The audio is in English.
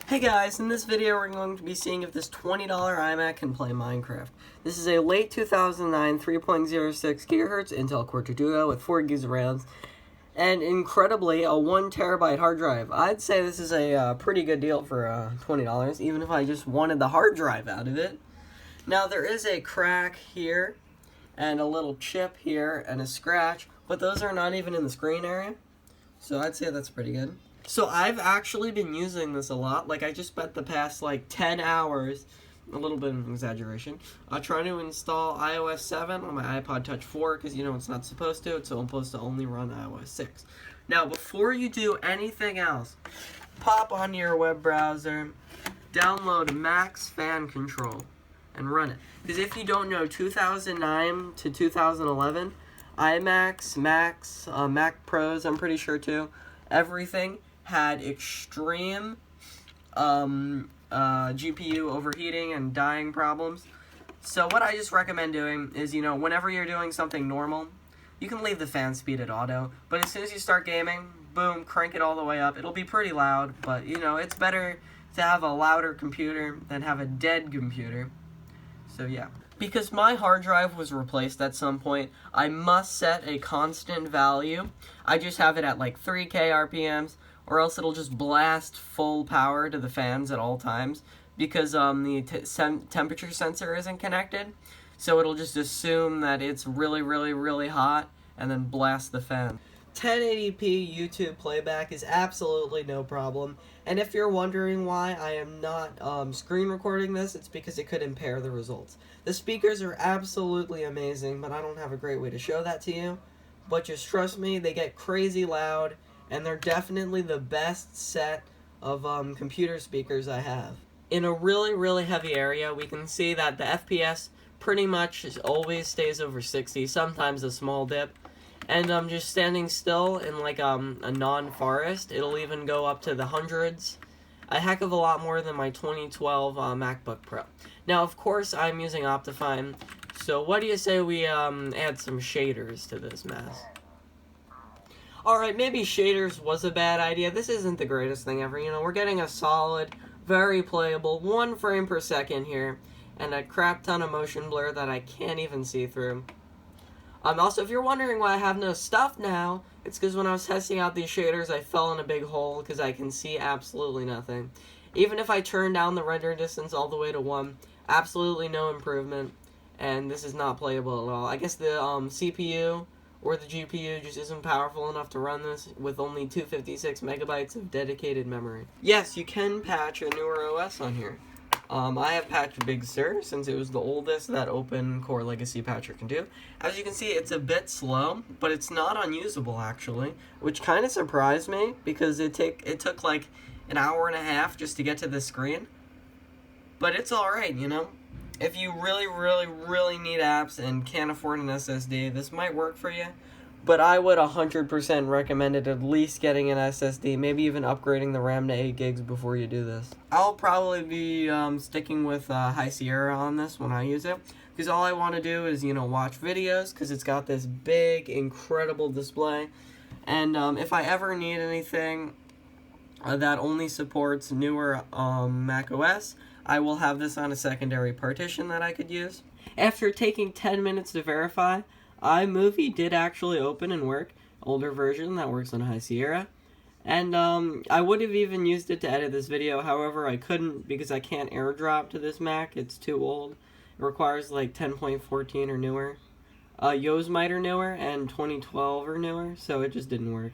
Hey guys, in this video we're going to be seeing if this $20 iMac can play Minecraft. This is a late 2009 3.06 GHz Intel Core 2 Duo with 4 gigs of RAM and incredibly a 1 terabyte hard drive. I'd say this is a pretty good deal for $20, even if I just wanted the hard drive out of it. Now there is a crack here and a little chip here and a scratch, but those are not even in the screen area, so I'd say that's pretty good. So I've actually been using this a lot. Like, I just spent the past, 10 hours, a little bit of an exaggeration, trying to install iOS 7 on my iPod Touch 4, because, it's not supposed to. It's supposed to only run iOS 6. Now, before you do anything else, pop on your web browser, download Mac's Fan Control, and run it. Because if you don't know, 2009 to 2011, iMacs, Macs, Mac Pros, I'm pretty sure too, everything had extreme GPU overheating and dying problems. So what I just recommend doing is, whenever you're doing something normal, you can leave the fan speed at auto, but as soon as you start gaming, boom, crank it all the way up. It'll be pretty loud, but, it's better to have a louder computer than have a dead computer. So, yeah. Because my hard drive was replaced at some point, I must set a constant value. I just have it at 3K RPMs, or else it'll just blast full power to the fans at all times, because the temperature sensor isn't connected, so it'll just assume that it's really, really, really hot, and then blast the fan. 1080p YouTube playback is absolutely no problem, and if you're wondering why I am not screen recording this, it's because it could impair the results. The speakers are absolutely amazing, but I don't have a great way to show that to you. But just trust me, they get crazy loud, and they're definitely the best set of computer speakers I have. In a really, really heavy area, we can see that the FPS pretty much always stays over 60, sometimes a small dip. And just standing still in a non-forest, it'll even go up to the hundreds. A heck of a lot more than my 2012 MacBook Pro. Now, of course, I'm using Optifine, so what do you say we add some shaders to this mess? Alright, maybe shaders was a bad idea. This isn't the greatest thing ever. We're getting a solid, very playable 1 frame per second here, and a crap ton of motion blur that I can't even see through. Also, if you're wondering why I have no stuff now, it's because when I was testing out these shaders, I fell in a big hole because I can see absolutely nothing. Even if I turn down the render distance all the way to 1, absolutely no improvement, and this is not playable at all. I guess the CPU or the GPU just isn't powerful enough to run this with only 256 megabytes of dedicated memory. Yes, you can patch a newer OS on here. I have patched Big Sur, since it was the oldest that Open Core Legacy patcher can do. As you can see, it's a bit slow, but it's not unusable, actually, which kind of surprised me, because it took an hour and a half just to get to the screen. But it's alright, If you really, really, really need apps and can't afford an SSD, this might work for you. But I would 100% recommend it, at least getting an SSD, maybe even upgrading the RAM to 8 gigs before you do this. I'll probably be sticking with High Sierra on this when I use it, because all I want to do is, watch videos, because it's got this big, incredible display. And if I ever need anything that only supports newer Mac OS, I will have this on a secondary partition that I could use. After taking 10 minutes to verify, iMovie did actually open and work, older version that works on High Sierra, and I would have even used it to edit this video, however I couldn't because I can't airdrop to this Mac, it's too old. It requires 10.14 or newer, Yosemite or newer, and 2012 or newer, so it just didn't work.